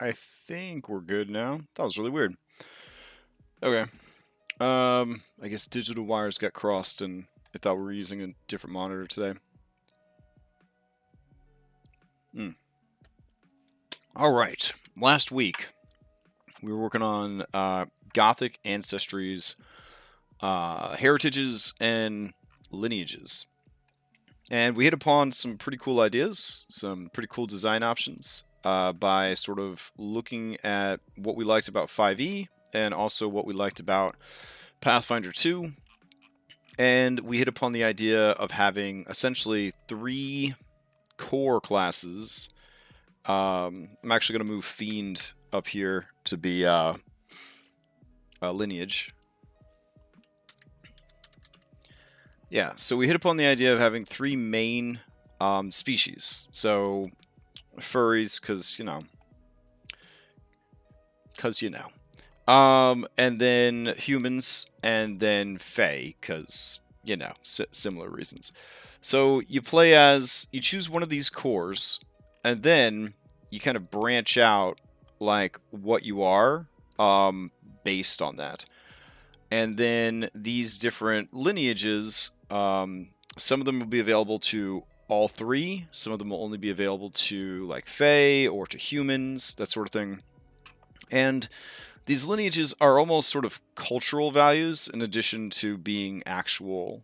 I think we're good now. That was really weird. Okay. I guess digital wires got crossed and I thought we were using a different monitor today. All right. Last week, we were working on Gothic ancestries, heritages, and lineages. And we hit upon some pretty cool ideas, some pretty cool design options by sort of looking at what we liked about 5e and also what we liked about Pathfinder 2. And we hit upon the idea of having essentially 3 core classes. I'm actually going to move Fiend up here to be a lineage. Yeah, so we hit upon the idea of having 3 main species. So furries, because and then humans, and then fae, because similar reasons. So you choose one of these cores, and then you kind of branch out like what you are based on that. And then these different lineages, some of them will be available to all 3. Some of them will only be available to like fae or to humans, that sort of thing. And these lineages are almost sort of cultural values in addition to being actual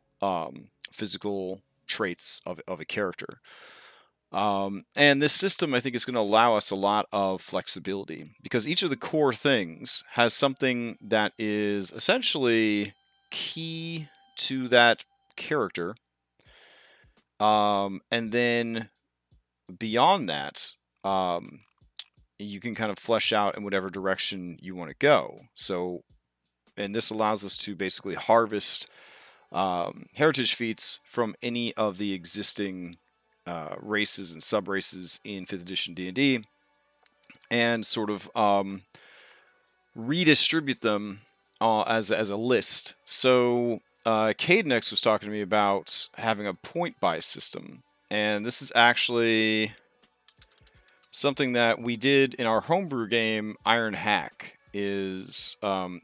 physical traits of a character. And this system, I think, is going to allow us a lot of flexibility because each of the core things has something that is essentially key to that character. And then beyond that, you can kind of flesh out in whatever direction you want to go. So, and this allows us to basically harvest heritage feats from any of the existing races and sub-races in 5th edition D&D and sort of redistribute them as a list. So Cadenex was talking to me about having a point buy system, and this is actually something that we did in our homebrew game Iron Hack. Is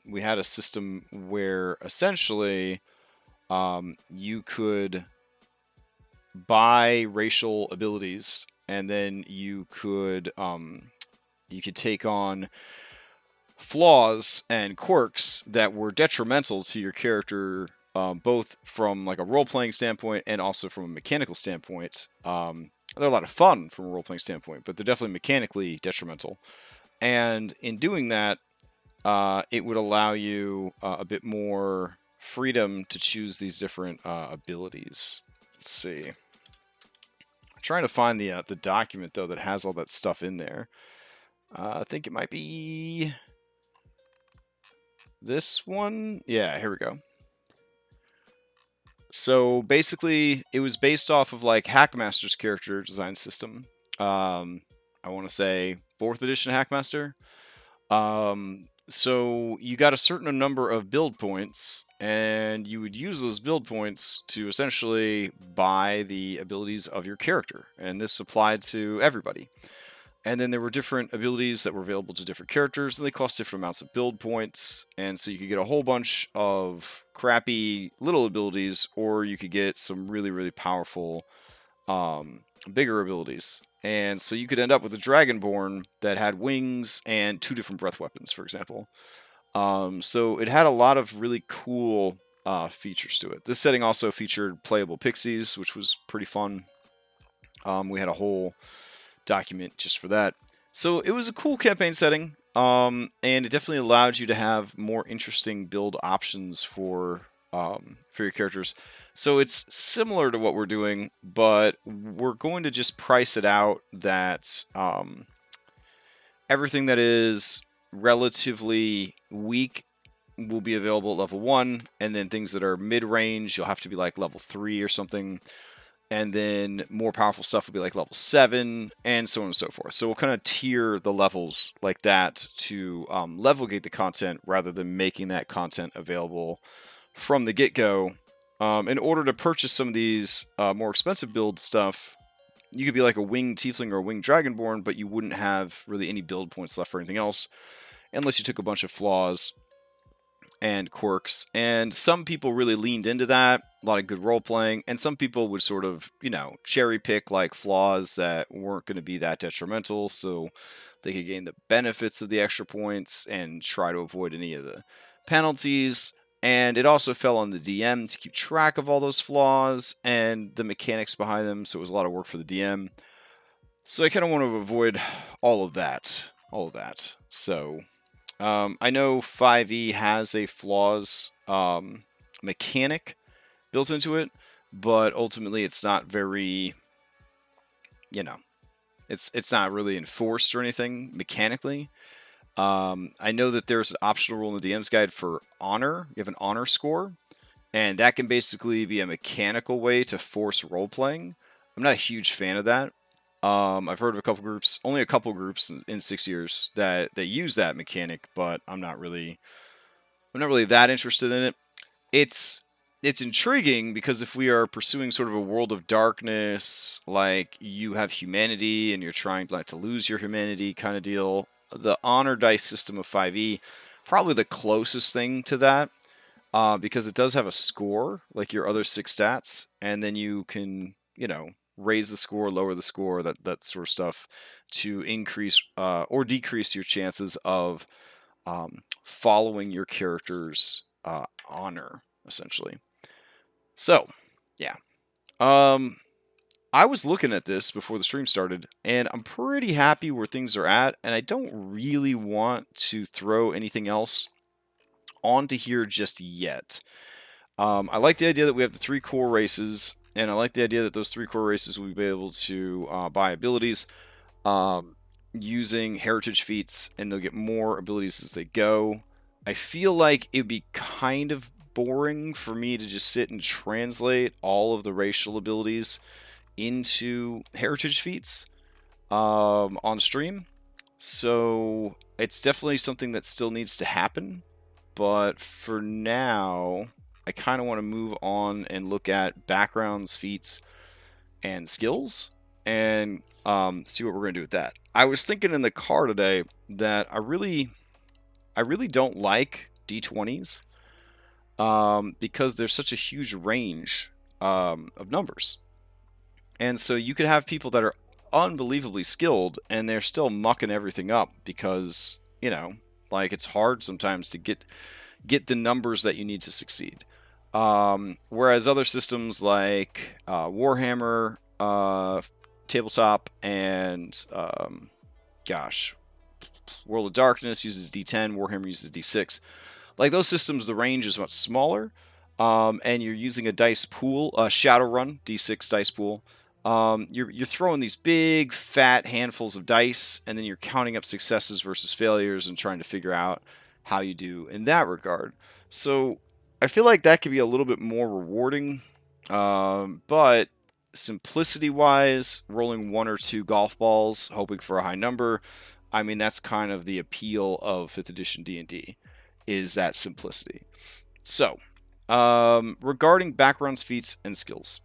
we had a system where essentially you could buy racial abilities, and then you could take on flaws and quirks that were detrimental to your character, both from like a role-playing standpoint and also from a mechanical standpoint. They're a lot of fun from a role-playing standpoint, but they're definitely mechanically detrimental. And in doing that, it would allow you a bit more freedom to choose these different abilities. Let's see. I'm trying to find the document though that has all that stuff in there. I think it might be this one. Yeah, here we go. So basically, it was based off of like Hackmaster's character design system. I want to say 4th edition Hackmaster. So you got a certain number of build points, and you would use those build points to essentially buy the abilities of your character, and this applied to everybody. And then there were different abilities that were available to different characters, and they cost different amounts of build points. And so you could get a whole bunch of crappy little abilities, or you could get some really, really powerful, bigger abilities. And so you could end up with a Dragonborn that had wings and 2 different breath weapons, for example. So it had a lot of really cool features to it. This setting also featured playable pixies, which was pretty fun. We had a whole document just for that. So it was a cool campaign setting, and it definitely allowed you to have more interesting build options for your characters. So it's similar to what we're doing, but we're going to just price it out that everything that is relatively weak will be available at level 1, and then things that are mid-range, you'll have to be like level 3 or something. And then more powerful stuff will be like level 7, and so on and so forth. So we'll kind of tier the levels like that to level gate the content rather than making that content available from the get-go. In order to purchase some of these more expensive build stuff, you could be like a winged tiefling or a winged dragonborn, but you wouldn't have really any build points left for anything else unless you took a bunch of flaws and quirks. And some people really leaned into that, a lot of good role playing, and some people would sort of, cherry pick like flaws that weren't going to be that detrimental, so they could gain the benefits of the extra points and try to avoid any of the penalties. And it also fell on the DM to keep track of all those flaws and the mechanics behind them, so it was a lot of work for the DM. So I kind of want to avoid all of that. So I know 5e has a flaws mechanic built into it, but ultimately it's not very, it's not really enforced or anything mechanically. I know that there's an optional rule in the DM's guide for honor. You have an honor score, and that can basically be a mechanical way to force role playing. I'm not a huge fan of that. I've heard of only a couple groups in 6 years that use that mechanic, but I'm not really that interested in it. It's intriguing because if we are pursuing sort of a world of darkness, like you have humanity and you're trying not to lose your humanity kind of deal, the honor dice system of 5e probably the closest thing to that, because it does have a score like your other 6 stats, and then you can raise the score, lower the score, that sort of stuff, to increase or decrease your chances of following your character's honor, essentially. So, yeah. I was looking at this before the stream started, and I'm pretty happy where things are at, and I don't really want to throw anything else onto here just yet. I like the idea that we have the 3 core races, and I like the idea that those 3 core races will be able to buy abilities using heritage feats, and they'll get more abilities as they go. I feel like it'd be kind of boring for me to just sit and translate all of the racial abilities into heritage feats on stream. So it's definitely something that still needs to happen. But for now, I kind of want to move on and look at backgrounds, feats, and skills, and see what we're going to do with that. I was thinking in the car today that I really don't like D20s because there's such a huge range of numbers. And so you could have people that are unbelievably skilled and they're still mucking everything up because, it's hard sometimes to get the numbers that you need to succeed. Whereas other systems like Warhammer, Tabletop, and World of Darkness uses D10, Warhammer uses D6. Like those systems, the range is much smaller, and you're using a dice pool, a Shadowrun D6 dice pool. You're throwing these big, fat handfuls of dice, and then you're counting up successes versus failures and trying to figure out how you do in that regard. So I feel like that could be a little bit more rewarding, but simplicity-wise, rolling 1 or 2 golf balls, hoping for a high number, I mean, that's kind of the appeal of 5th edition D&D, is that simplicity. So, regarding backgrounds, feats, and skills.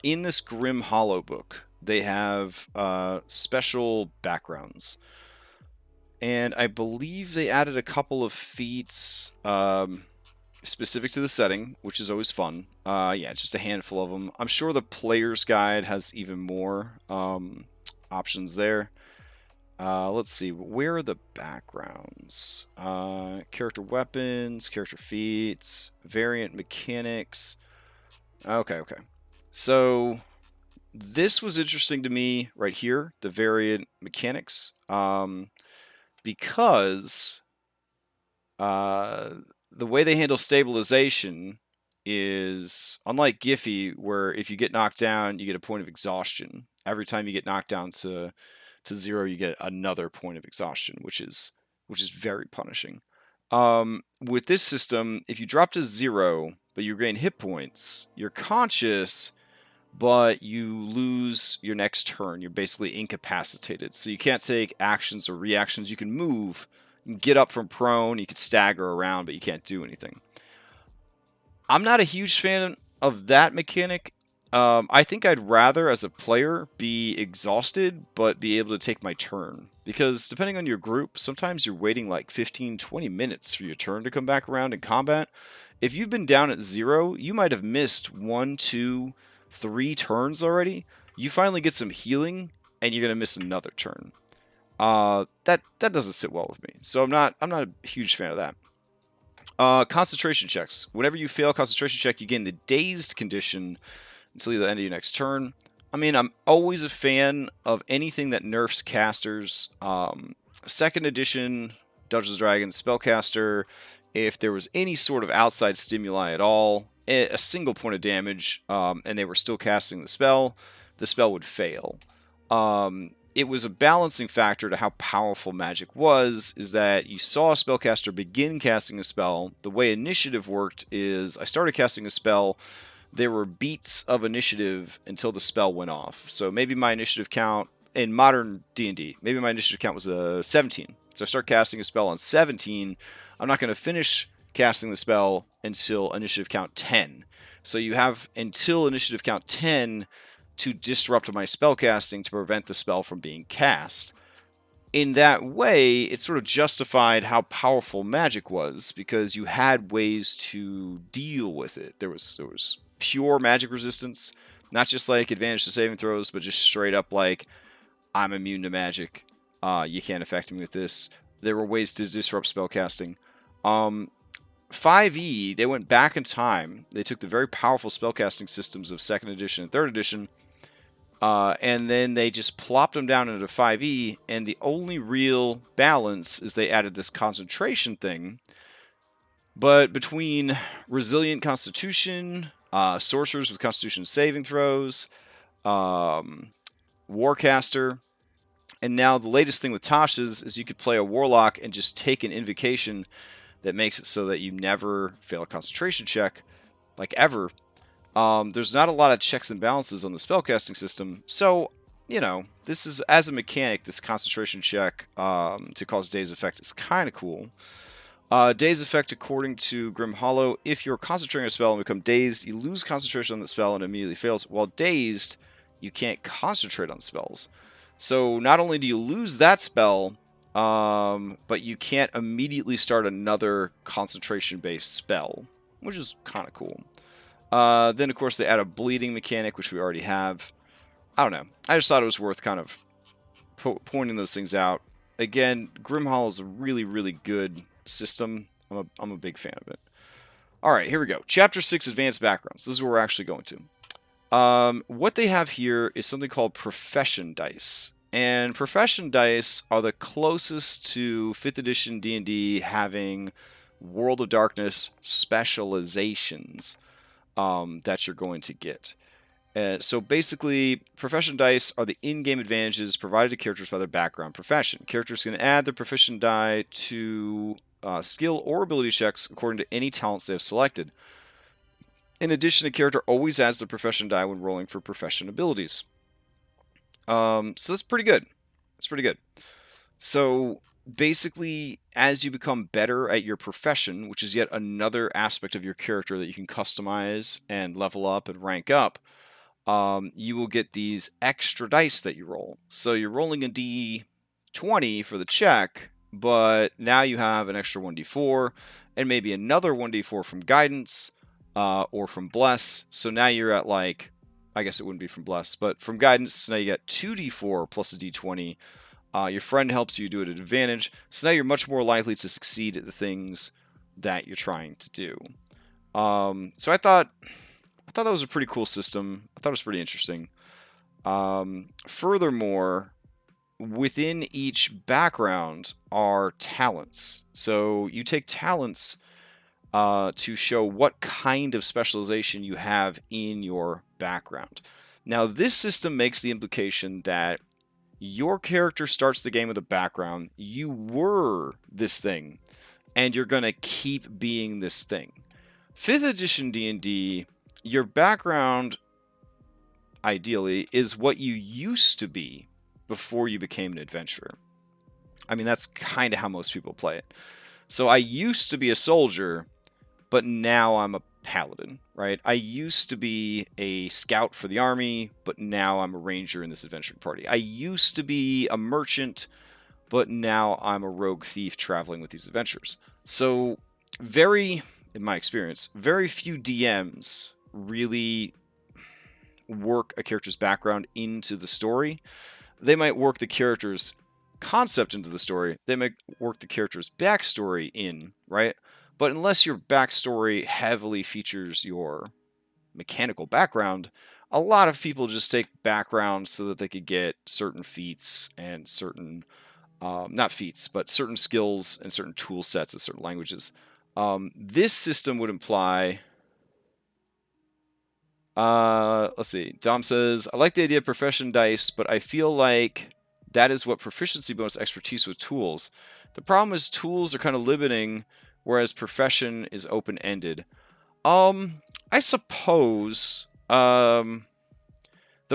In this Grim Hollow book, they have special backgrounds. And I believe they added a couple of feats specific to the setting, which is always fun. Just a handful of them. I'm sure the player's guide has even more options there. Let's see, where are the backgrounds? Character weapons, character feats, variant mechanics. Okay. So this was interesting to me right here, the variant mechanics, because the way they handle stabilization is unlike Giphy, where if you get knocked down, you get a point of exhaustion. Every time you get knocked down to 0, you get another point of exhaustion, which is very punishing. With this system, if you drop to 0, but you gain hit points, you're conscious, but you lose your next turn. You're basically incapacitated. So you can't take actions or reactions. You can move, you can get up from prone, you can stagger around, but you can't do anything. I'm not a huge fan of that mechanic I think I'd rather, as a player, be exhausted, but be able to take my turn. Because depending on your group, sometimes you're waiting like 15, 20 minutes for your turn to come back around in combat. If you've been down at 0, you might have missed 1, 2, 3 turns already. You finally get some healing, and you're going to miss another turn. That doesn't sit well with me. So I'm not a huge fan of that. Concentration checks. Whenever you fail a concentration check, you gain the dazed condition until the end of your next turn. I mean, I'm always a fan of anything that nerfs casters. Second edition Dungeons & Dragons spellcaster, if there was any sort of outside stimuli at all, a single point of damage, and they were still casting the spell would fail. It was a balancing factor to how powerful magic was, is that you saw a spellcaster begin casting a spell. The way initiative worked is I started casting a spell, there were beats of initiative until the spell went off. So maybe my initiative count in modern D&D, maybe my initiative count was 17. So I start casting a spell on 17. I'm not going to finish casting the spell until initiative count 10. So you have until initiative count 10 to disrupt my spellcasting to prevent the spell from being cast. In that way, it sort of justified how powerful magic was, because you had ways to deal with it. There was pure magic resistance, not just like advantage to saving throws, but just straight up like, I'm immune to magic. You can't affect me with this. There were ways to disrupt spellcasting. 5e, they went back in time. They took the very powerful spellcasting systems of 2nd edition and 3rd edition, and then they just plopped them down into 5e, and the only real balance is they added this concentration thing. But between resilient constitution, sorcerers with constitution saving throws, warcaster, and now the latest thing with Tasha's is you could play a warlock and just take an invocation that makes it so that you never fail a concentration check, like ever. There's not a lot of checks and balances on the spellcasting system, so, you know, this is, as a mechanic, this concentration check to cause Daze Effect is kind of cool. Daze Effect, according to Grim Hollow, if you're concentrating on a spell and become dazed, you lose concentration on the spell and it immediately fails. While dazed, you can't concentrate on spells. So not only do you lose that spell, but you can't immediately start another concentration-based spell, which is kind of cool. Then, of course, they add a bleeding mechanic, which we already have. I don't know. I just thought it was worth kind of pointing those things out. Again, Grim Hollow is a really, really good system. I'm a big fan of it. All right, here we go. Chapter 6, Advanced Backgrounds. This is where we're actually going to. What they have here is something called Profession Dice. And Profession Dice are the closest to 5th edition D&D having World of Darkness specializations that you're going to get. So basically, Profession Dice are the in-game advantages provided to characters by their background profession. Characters can add their Proficient die to skill or ability checks according to any talents they have selected. In addition, a character always adds the Profession die when rolling for Profession abilities. So that's pretty good. That's pretty good. So basically, as you become better at your profession, which is yet another aspect of your character that you can customize and level up and rank up, you will get these extra dice that you roll. So you're rolling a d20 for the check, but now you have an extra 1d4 and maybe another 1d4 from guidance or from bless. So now you're at, like, I guess it wouldn't be from bless, but from guidance, so now you get 2d4 plus a d20. Your friend helps you do it at advantage, so now you're much more likely to succeed at the things that you're trying to do. So I thought that was a pretty cool system. I thought it was pretty interesting. Furthermore, within each background are talents. So you take talents to show what kind of specialization you have in your background. Now, this system makes the implication that your character starts the game with a background. You were this thing, and you're going to keep being this thing. 5th edition D&D, your background, ideally, is what you used to be before you became an adventurer. I mean, that's kind of how most people play it. So I used to be a soldier, but now I'm a paladin, right? I used to be a scout for the army, but now I'm a ranger in this adventuring party. I used to be a merchant, but now I'm a rogue thief traveling with these adventurers. So in my experience, very few DMs really work a character's background into the story. They might work the character's concept into the story. They might work the character's backstory in, right? But unless your backstory heavily features your mechanical background, a lot of people just take background so that they could get certain feats and certain, not feats, but certain skills and certain tool sets and certain languages. This system would imply... let's see. Dom says, I like the idea of profession dice, but I feel like that is what proficiency bonus expertise with tools. The problem is tools are kind of limiting, whereas profession is open-ended. I suppose, the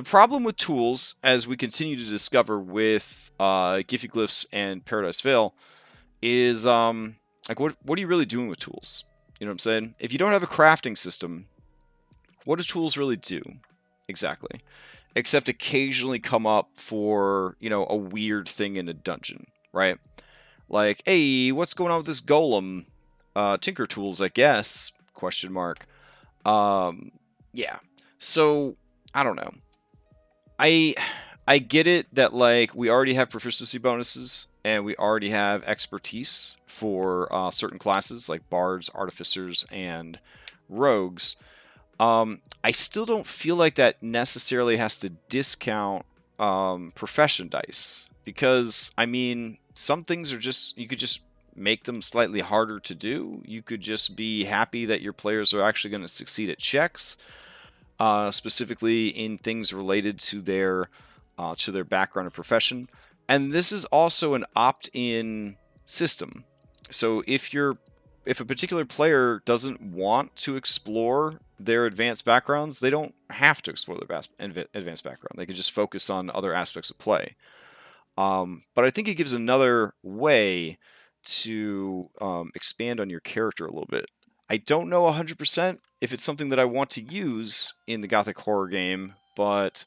problem with tools, as we continue to discover with, Giffyglyphs and Paradise Vale, is, like, what are you really doing with tools? You know what I'm saying? If you don't have a crafting system, what do tools really do? Exactly. Except occasionally come up for, you know, a weird thing in a dungeon, right? Like, hey, what's going on with this golem? Tinker tools, I guess, question mark. Yeah. So, I don't know. I get it that, like, we already have proficiency bonuses, and we already have expertise for certain classes, like bards, artificers, and rogues. I still don't feel like that necessarily has to discount profession dice, because, I mean, some things are just, you could just make them slightly harder to do. You could just be happy that your players are actually going to succeed at checks, specifically in things related to their background and profession. And this is also an opt-in system. So if a particular player doesn't want to explore their advanced backgrounds, they don't have to explore their advanced background. They can just focus on other aspects of play. But I think it gives another way to expand on your character a little bit. I don't know 100% if it's something that I want to use in the Gothic Horror game, but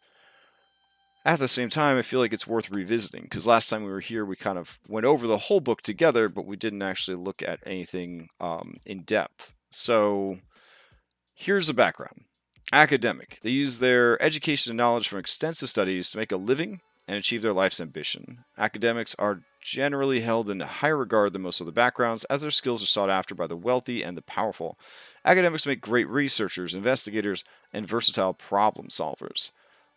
at the same time, I feel like it's worth revisiting, because last time we were here, we kind of went over the whole book together, but we didn't actually look at anything in depth. So here's the background. Academic. They use their education and knowledge from extensive studies to make a living and achieve their life's ambition. Academics are generally held in higher regard than most other backgrounds, as their skills are sought after by the wealthy and the powerful. Academics make great researchers, investigators, and versatile problem solvers.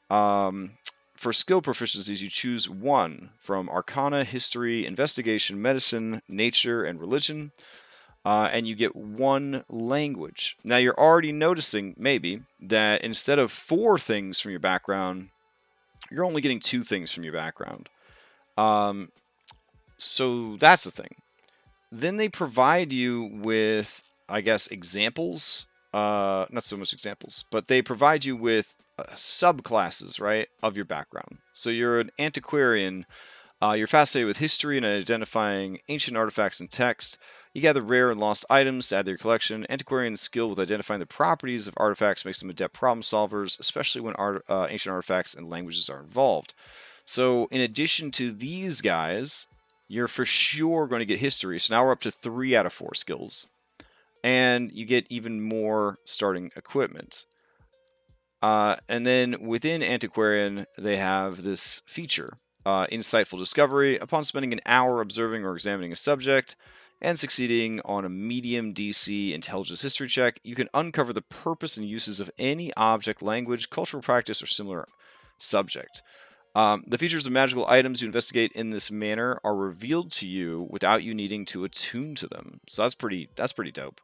For skill proficiencies, you choose one from Arcana, History, Investigation, Medicine, Nature, and Religion, and you get one language. Now, you're already noticing, maybe, that instead of 4 things from your background, you're only getting 2 things from your background. So that's the thing. Then they provide you with, I guess, examples. Not so much examples, but they provide you with subclasses, right, of your background. So you're an antiquarian. You're fascinated with history and identifying ancient artifacts and text. You gather rare and lost items to add to your collection. Antiquarian's skill with identifying the properties of artifacts makes them adept problem solvers, especially when ancient artifacts and languages are involved. So in addition to these guys, you're for sure going to get history. So now we're up to 3 out of 4 skills. And you get even more starting equipment. And then within Antiquarian, they have this feature, Insightful Discovery. Upon spending an hour observing or examining a subject and succeeding on a medium DC intelligence history check, you can uncover the purpose and uses of any object, language, cultural practice, or similar subject. The features of magical items you investigate in this manner are revealed to you without you needing to attune to them. So that's pretty dope.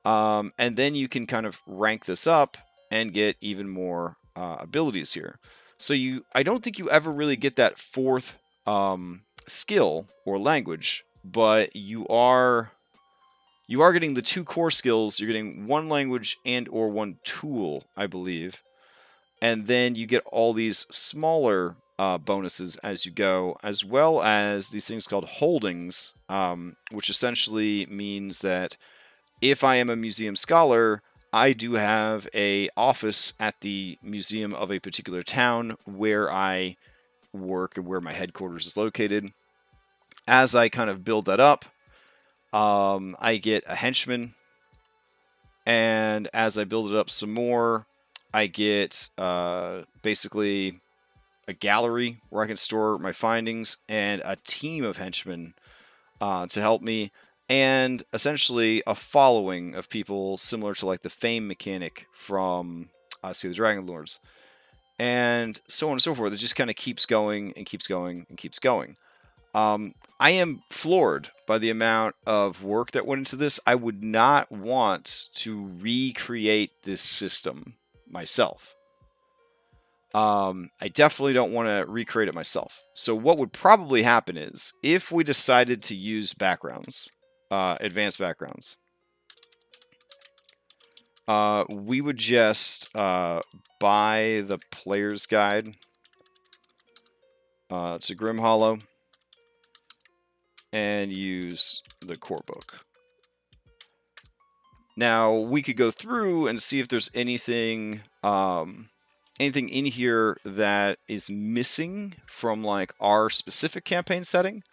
And then you can kind of rank this up and get even more abilities here. So I don't think you ever really get that 4th skill or language, but you are getting the 2 core skills. You're getting 1 language and or 1 tool, I believe. And then you get all these smaller bonuses as you go, as well as these things called holdings, which essentially means that if I am a museum scholar, I do have a office at the museum of a particular town where I work and where my headquarters is located. As I kind of build that up, I get a henchman, and as I build it up some more, I get basically a gallery where I can store my findings and a team of henchmen to help me, and essentially a following of people similar to like the fame mechanic from the Dragon Lords, and so on and so forth. It just kind of keeps going and keeps going and keeps going. I am floored by the amount of work that went into this. I would not want to recreate this system myself. I definitely don't want to recreate it myself. So what would probably happen is, if we decided to use backgrounds, advanced backgrounds, we would just buy the player's guide to Grimhollow and use the core book. Now we could go through and see if there's anything anything in here that is missing from like our specific campaign setting.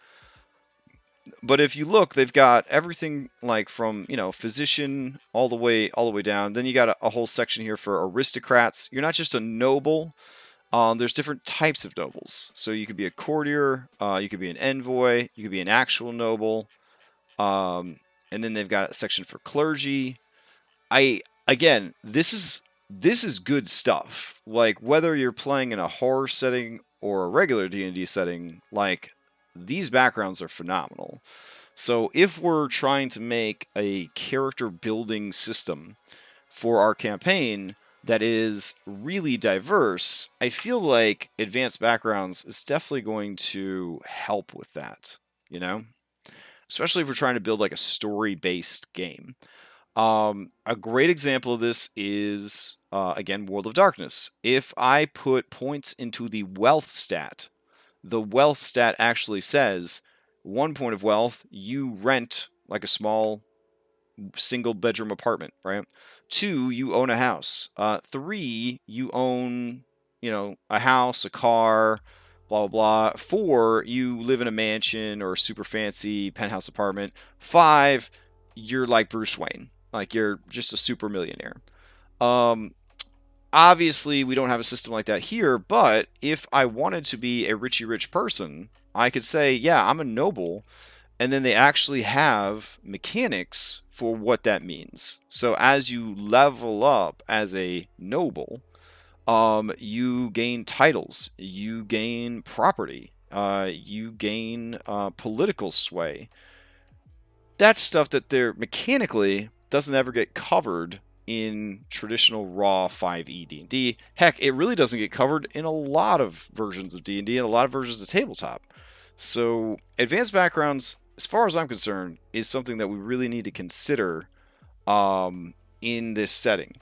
But if you look, they've got everything like from, you know, physician all the way down. Then you got a whole section here for aristocrats. You're not just a noble. There's different types of nobles. So you could be a courtier, you could be an envoy, you could be an actual noble. And then they've got a section for clergy. Again, this is good stuff. Like, whether you're playing in a horror setting or a regular D&D setting, like, these backgrounds are phenomenal. So if we're trying to make a character building system for our campaign that is really diverse, I feel like advanced backgrounds is definitely going to help with that, you know? Especially if we're trying to build like a story-based game. A great example of this is, again, World of Darkness. If I put points into the wealth stat, the wealth stat actually says 1 point of wealth, you rent like a small single bedroom apartment, right? 2, you own a house. 3, you own, you know, a house, a car, blah, blah, blah. 4, you live in a mansion or a super fancy penthouse apartment. 5, you're like Bruce Wayne. Like, you're just a super millionaire. Obviously, we don't have a system like that here, but if I wanted to be a Richie Rich person, I could say, yeah, I'm a noble, and then they actually have mechanics for what that means. So as you level up as a noble, you gain titles, you gain property, you gain political sway. That's stuff that they're mechanically doesn't ever get covered in traditional raw 5e D&D. Heck, it really doesn't get covered in a lot of versions of D&D and a lot of versions of tabletop. So advanced backgrounds, as far as I'm concerned, is something that we really need to consider in this setting.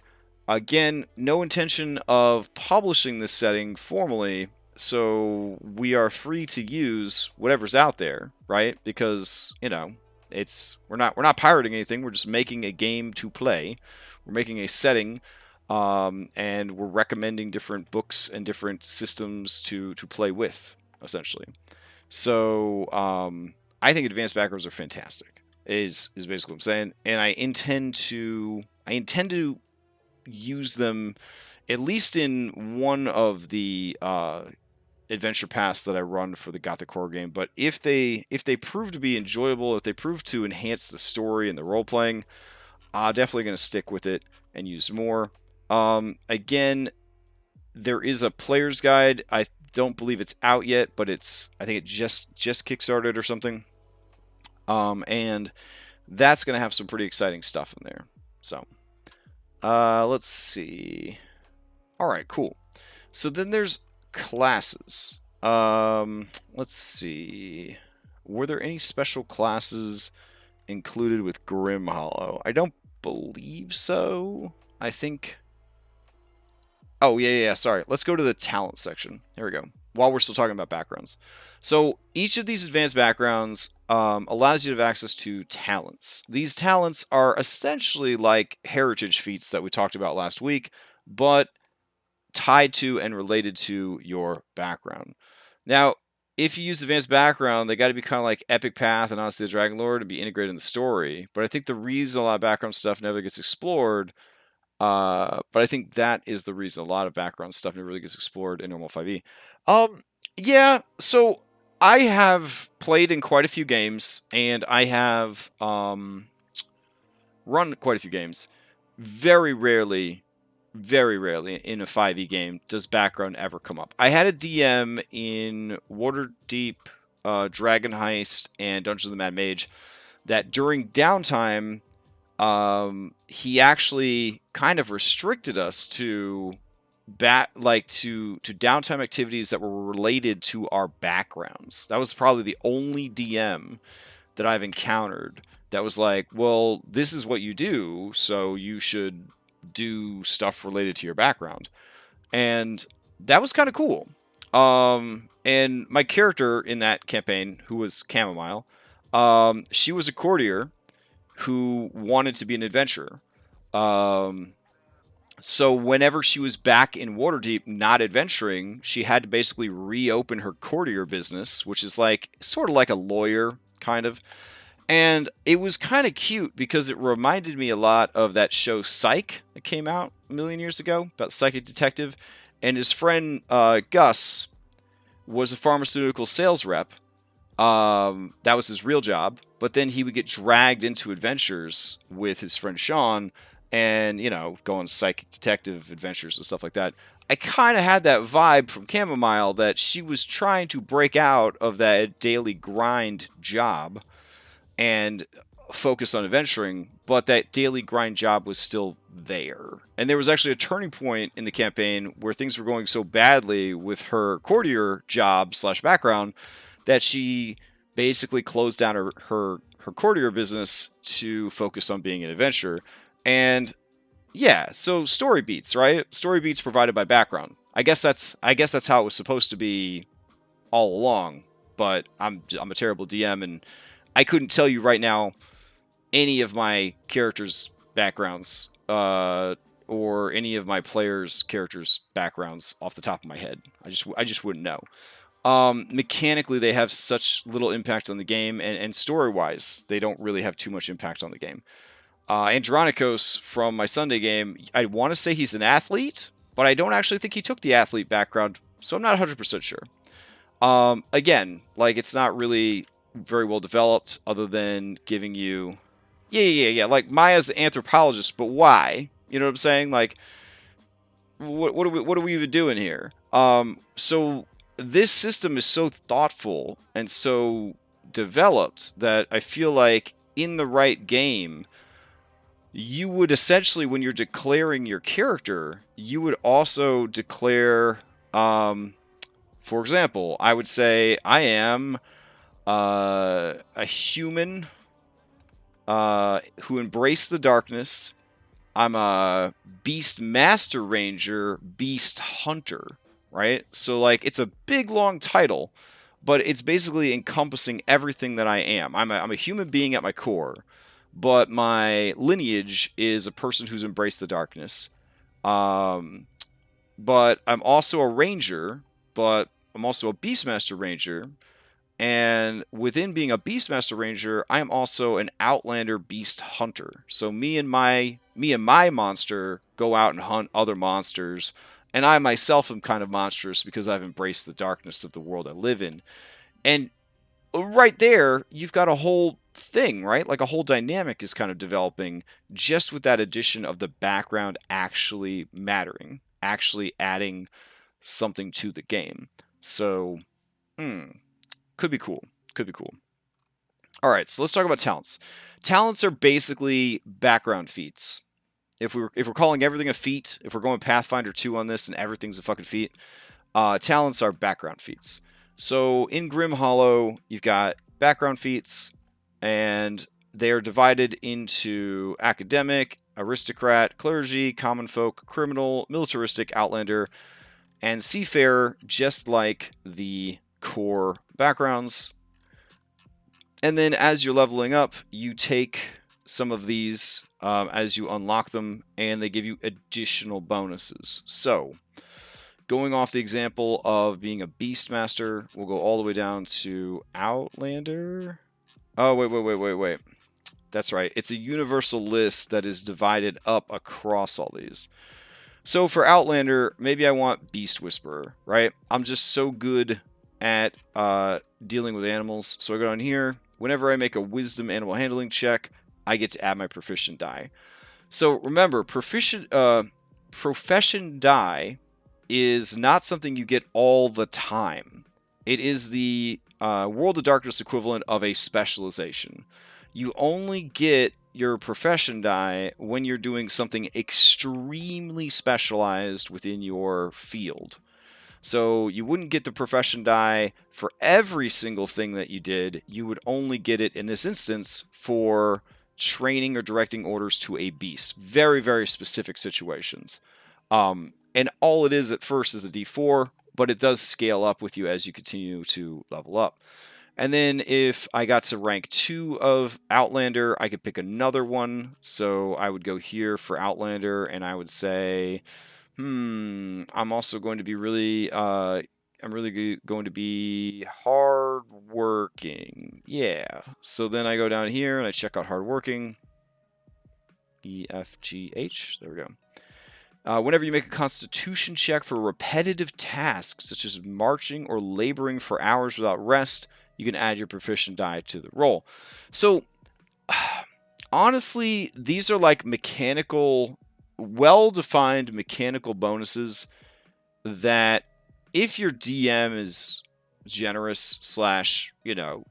Again, no intention of publishing this setting formally, so we are free to use whatever's out there, right? Because, you know, we're not pirating anything. We're just making a game to play. We're making a setting, and we're recommending different books and different systems to play with, essentially. So I think advanced backgrounds are fantastic. Is basically what I'm saying, and I intend to use them at least in one of the adventure paths that I run for the Gothic Horror game. But if they prove to be enjoyable, if they prove to enhance the story and the role playing, I'm definitely going to stick with it and use more. Again, there is a player's guide. I don't believe it's out yet, but I think it just kickstarted or something. And that's going to have some pretty exciting stuff in there. So, let's see. All right, cool. So then there's classes. Let's see. Were there any special classes included with Grimhollow? I don't believe so. I think... Oh, yeah, sorry. Let's go to the talent section. Here we go. while we're still talking about backgrounds. So each of these advanced backgrounds allows you to have access to talents. These talents are essentially like heritage feats that we talked about last week, but tied to and related to your background. Now, if you use advanced background, they got to be kind of like Epic Path and Honestly the Dragon Lord and be integrated in the story. But I think the reason a lot of background stuff never gets explored, but I think that is the reason a lot of background stuff never really gets explored in normal 5e. Um, yeah, so I have played in quite a few games, and I have run quite a few games. Very rarely in a 5e game does background ever come up. I had a DM in Waterdeep, Dragon Heist, and Dungeons of the Mad Mage that during downtime, he actually kind of restricted us to downtime activities that were related to our backgrounds. That was probably the only DM that I've encountered that was like, well, this is what you do, so you should do stuff related to your background. And that was kind of cool. And my character in that campaign, who was Chamomile, she was a courtier who wanted to be an adventurer. So whenever she was back in Waterdeep not adventuring, she had to basically reopen her courtier business, which is like sort of like a lawyer kind of. And it was kind of cute because it reminded me a lot of that show Psych that came out a million years ago about psychic detective. And his friend Gus was a pharmaceutical sales rep. That was his real job. But then he would get dragged into adventures with his friend Sean and, go on psychic detective adventures and stuff like that. I kind of had that vibe from Chamomile that she was trying to break out of that daily grind job and focus on adventuring, but that daily grind job was still there. And there was actually a turning point in the campaign where things were going so badly with her courtier job / background that she basically closed down her courtier business to focus on being an adventurer. And yeah, so story beats, right? Story beats provided by background. I guess that's how it was supposed to be all along. But I'm a terrible DM, and I couldn't tell you right now any of my characters' backgrounds or any of my players' characters' backgrounds off the top of my head. I just wouldn't know. Mechanically, they have such little impact on the game, and story-wise, they don't really have too much impact on the game. Andronikos from my Sunday game, I want to say he's an athlete, but I don't actually think he took the athlete background, so I'm not 100% sure. Again, like, it's not really very well developed other than giving you like Maya's an anthropologist, but why? You know what I'm saying? Like, what are we even doing here? So this system is so thoughtful and so developed that I feel like in the right game, you would essentially, when you're declaring your character, you would also declare, for example, I would say I am a human who embraced the darkness. I'm a beast master ranger, beast hunter, right? So like it's a big long title, but it's basically encompassing everything that I am. I'm a human being at my core, but my lineage is a person who's embraced the darkness. But I'm also a ranger, but I'm also a beastmaster ranger. And within being a Beastmaster Ranger, I am also an Outlander Beast Hunter. So me and my monster go out and hunt other monsters, and I myself am kind of monstrous because I've embraced the darkness of the world I live in. And right there, you've got a whole thing, right? Like a whole dynamic is kind of developing just with that addition of the background actually mattering, actually adding something to the game. So, could be cool. Could be cool. All right, so let's talk about talents. Talents are basically background feats. If we're calling everything a feat, if we're going Pathfinder 2 on this and everything's a fucking feat, talents are background feats. So in Grim Hollow, you've got background feats, and they are divided into academic, aristocrat, clergy, common folk, criminal, militaristic, outlander, and Seafarer, just like the core backgrounds. And then as you're leveling up, you take some of these as you unlock them, and they give you additional bonuses. So, going off the example of being a Beastmaster, we'll go all the way down to Outlander. Oh, wait. That's right. It's a universal list that is divided up across all these. So for Outlander, maybe I want Beast Whisperer, right? I'm just so good at dealing with animals. So I go down here. Whenever I make a Wisdom Animal Handling check, I get to add my Proficient die. So remember, Profession die is not something you get all the time. It is the World of Darkness equivalent of a specialization. You only get your profession die when you're doing something extremely specialized within your field. So you wouldn't get the profession die for every single thing that you did. You would only get it in this instance for training or directing orders to a beast. Very, very specific situations. And all it is at first is a D4, but it does scale up with you as you continue to level up. And then if I got to rank 2 of Outlander, I could pick another one. So I would go here for Outlander, and I would say, I'm also going to be really, I'm really going to be hardworking. Yeah. So then I go down here and I check out hardworking. EFGH. There we go. Whenever you make a constitution check for repetitive tasks, such as marching or laboring for hours without rest, you can add your proficient die to the roll. So, honestly, these are like mechanical, well-defined mechanical bonuses that if your DM is generous /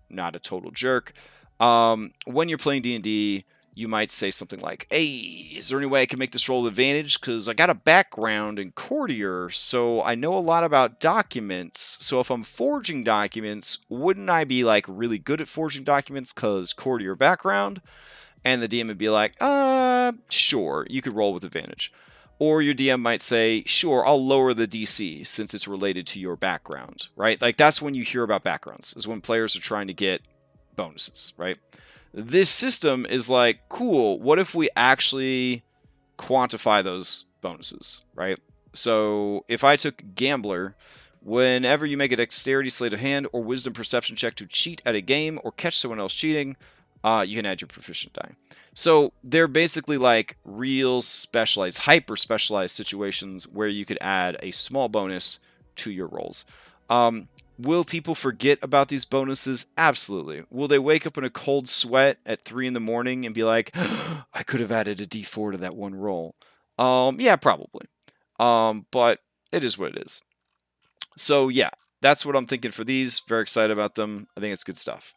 not a total jerk, when you're playing D&D, you might say something like, hey, is there any way I can make this roll advantage? Because I got a background in Courtier, so I know a lot about documents. So if I'm forging documents, wouldn't I be like really good at forging documents because Courtier background? And the DM would be like, sure, you could roll with advantage. Or your DM might say, sure, I'll lower the DC since it's related to your background, right? Like that's when you hear about backgrounds, is when players are trying to get bonuses, right? This system is like, cool, what if we actually quantify those bonuses, right? So if I took Gambler, whenever you make a dexterity, sleight of hand, or wisdom perception check to cheat at a game or catch someone else cheating, you can add your proficient die. So they're basically like real specialized, hyper specialized situations where you could add a small bonus to your rolls. Will people forget about these bonuses? Absolutely. Will they wake up in a cold sweat at 3 in the morning and be like, I could have added a D4 to that one roll? Yeah, probably. But it is what it is. So yeah, that's what I'm thinking for these. Very excited about them. I think it's good stuff.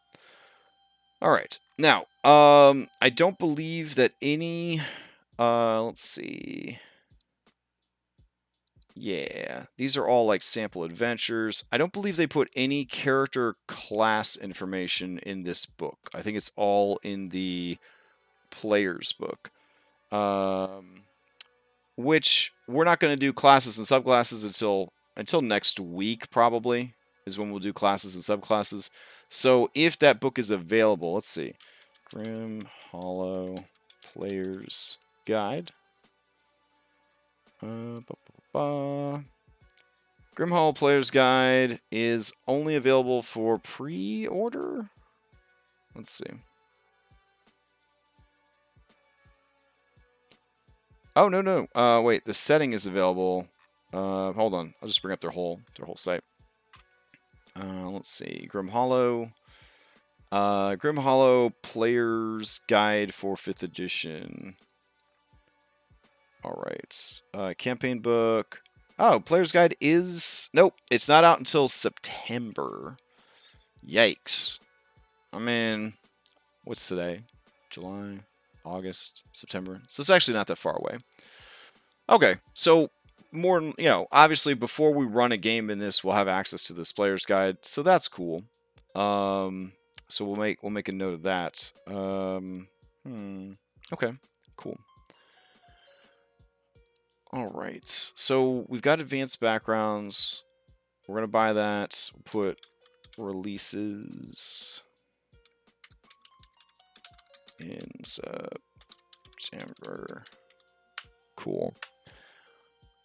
All right. Now, I don't believe that any, let's see. Yeah, these are all like sample adventures. I don't believe they put any character class information in this book. I think it's all in the player's book. Which we're not going to do classes and subclasses until next week, probably, is when we'll do classes and subclasses. So if that book is available, let's see. Grim Hollow Player's Guide. Grim Hollow Player's Guide is only available for pre-order? Let's see. Oh, no. Wait, the setting is available. Hold on. I'll just bring up their whole site. Let's see. Grim Hollow Player's Guide for 5th edition. All right. Campaign book. Oh, Player's Guide is... Nope, it's not out until September. Yikes. I mean, what's today? July, August, September. So it's actually not that far away. Okay, so more, obviously before we run a game in this, we'll have access to this Player's Guide. So that's cool. So we'll make a note of that. Okay, cool. All right. So we've got advanced backgrounds. We're going to buy that. Put releases in September. Cool.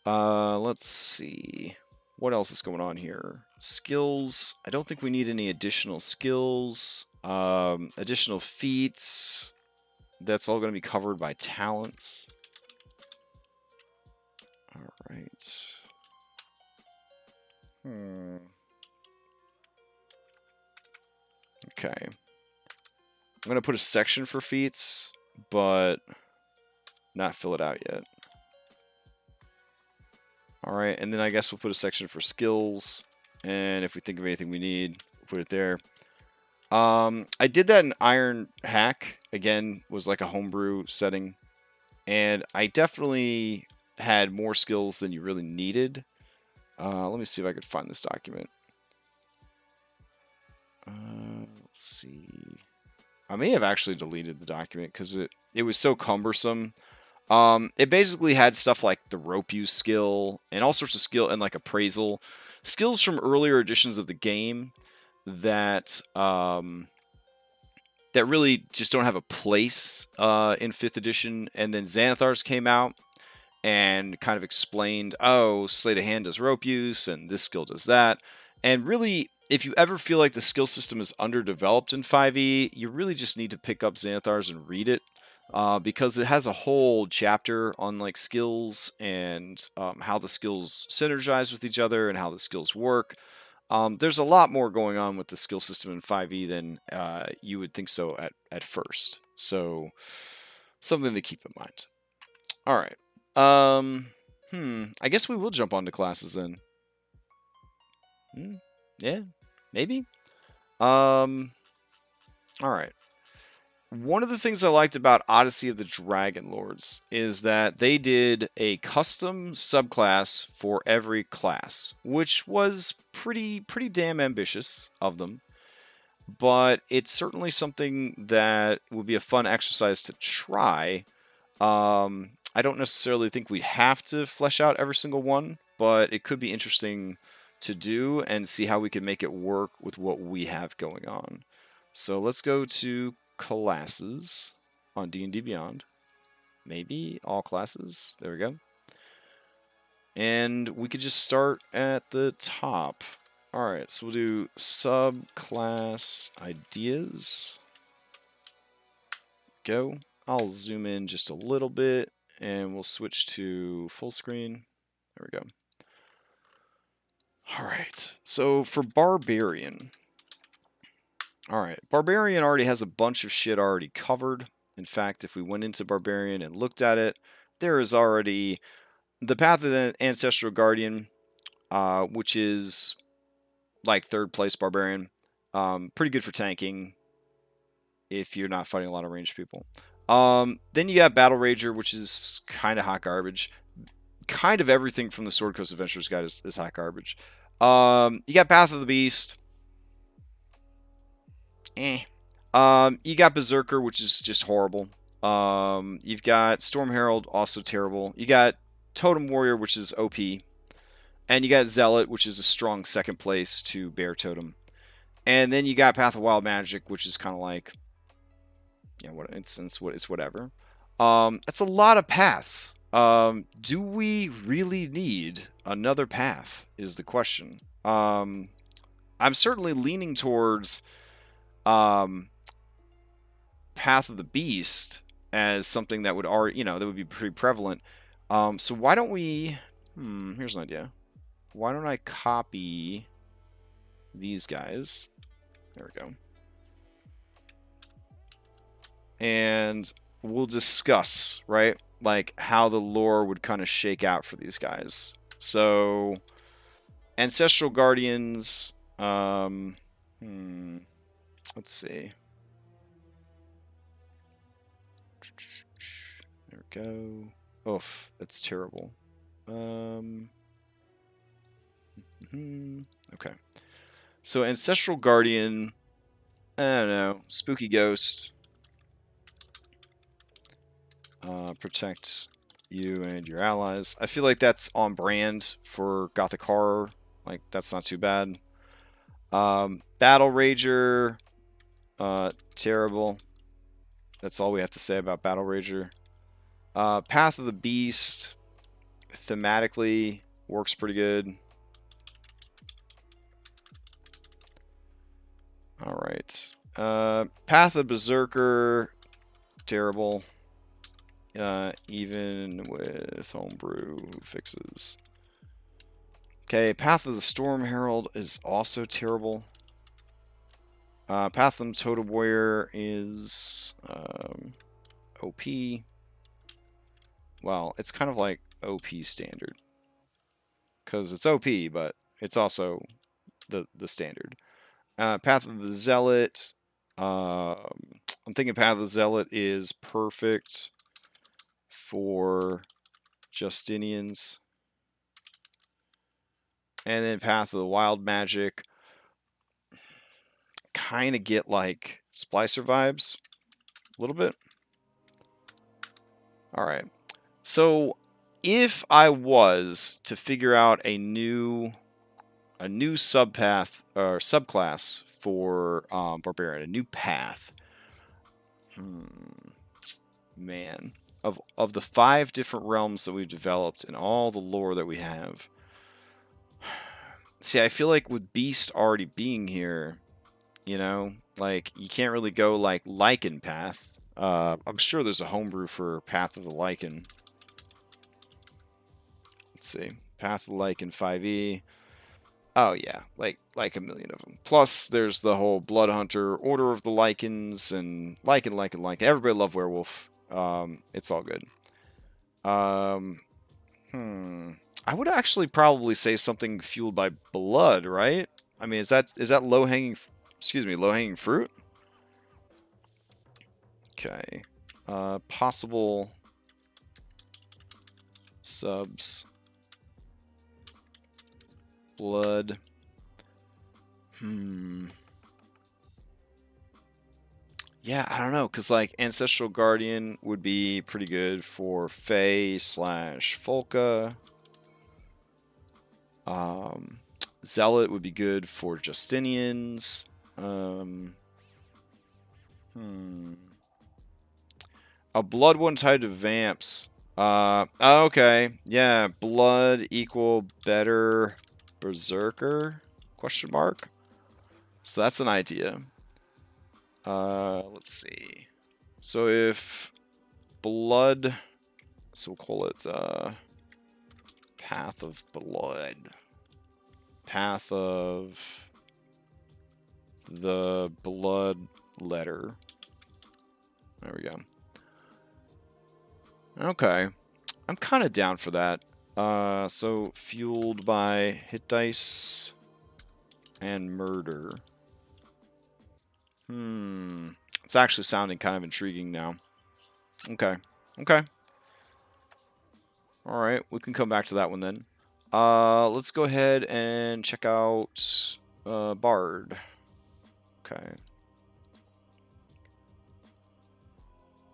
Let's see. What else is going on here? Skills. I don't think we need any additional skills. Additional feats. That's all going to be covered by talents. All right. Okay. I'm going to put a section for feats, but not fill it out yet. All right, and then I guess we'll put a section for skills, and if we think of anything we need, we'll put it there. I did that in Iron Hack. Again, was like a homebrew setting, and I definitely had more skills than you really needed. Let me see if I could find this document. Let's see. I may have actually deleted the document because it was so cumbersome. It basically had stuff like the rope use skill and all sorts of skill and like appraisal skills from earlier editions of the game that that really just don't have a place in 5th edition. And then Xanathar's came out and kind of explained, oh, Sleight of Hand does rope use and this skill does that. And really, if you ever feel like the skill system is underdeveloped in 5e, you really just need to pick up Xanathar's and read it. Because it has a whole chapter on like skills and how the skills synergize with each other and how the skills work. There's a lot more going on with the skill system in 5e than you would think so at first. So something to keep in mind. All right. I guess we will jump onto classes then. Yeah, maybe. All right. One of the things I liked about Odyssey of the Dragon Lords is that they did a custom subclass for every class, which was pretty damn ambitious of them. But it's certainly something that would be a fun exercise to try. I don't necessarily think we have to flesh out every single one, but it could be interesting to do and see how we can make it work with what we have going on. So let's go to classes on D&D Beyond. Maybe all classes. There we go. And we could just start at the top. All right, so we'll do subclass ideas. Go. I'll zoom in just a little bit and we'll switch to full screen. There we go. All right, so for Barbarian. All right, Barbarian already has a bunch of shit already covered. In fact, if we went into Barbarian and looked at it, there is already the Path of the Ancestral Guardian, which is like 3rd place Barbarian. Pretty good for tanking if you're not fighting a lot of ranged people. Then you got Battle Rager, which is kind of hot garbage. Kind of everything from the Sword Coast Adventurers Guide is hot garbage. You got Path of the Beast. You got Berserker, which is just horrible. You've got Storm Herald, also terrible. You got Totem Warrior, which is OP. And you got Zealot, which is a strong 2nd place to Bear Totem. And then you got Path of Wild Magic, which is kind of like, it's whatever. That's a lot of paths. Do we really need another path is the question. I'm certainly leaning towards Path of the Beast as something that would already, that would be pretty prevalent. So why don't we, here's an idea. Why don't I copy these guys? There we go. And we'll discuss, right? Like how the lore would kind of shake out for these guys. So Ancestral Guardians, let's see. There we go. Oof, that's terrible. Okay. So Ancestral Guardian, I don't know, Spooky Ghost, Protect you and your allies. I feel like that's on brand for Gothic Horror. Like, that's not too bad. Battle Rager, terrible. That's all we have to say about Battle Rager. Path of the Beast, thematically, works pretty good. Alright. Path of Berserker, terrible. Even with Homebrew fixes. Okay, Path of the Storm Herald is also terrible. Path of the Totem Warrior is OP. Well, it's kind of like OP standard. Because it's OP, but it's also the standard. Path of the Zealot. I'm thinking Path of the Zealot is perfect for Justinians. And then Path of the Wild Magic. Kind of get like Splicer vibes. A little bit. Alright. So, if I was to figure out a new subpath or subclass for Barbarian, a new path. Man, of the 5 different realms that we've developed and all the lore that we have. See, I feel like with Beast already being here, you know, like you can't really go like Lichen path. I'm sure there's a homebrew for Path of the Lichen. Let's see, Path of the Lichen 5e. Oh yeah, like a million of them. Plus, there's the whole Blood Hunter, Order of the Lichens, and Lichen. Everybody love Werewolf. It's all good. I would actually probably say something fueled by blood, right? I mean, is that low hanging? Excuse me, low hanging fruit. Okay. Possible subs. Blood. Yeah, I don't know, because like Ancestral Guardian would be pretty good for Fae / Folka. Zealot would be good for Justinians. A blood one tied to Vamps. Okay. Yeah, blood equal better Berserker? Question mark. So that's an idea. Let's see. So if blood, so we'll call it Path of Blood. Path of the Blood Letter. There we go. Okay. I'm kind of down for that. So fueled by hit dice and murder. It's actually sounding kind of intriguing now. Okay. Alright, we can come back to that one then. Let's go ahead and check out Bard. Okay.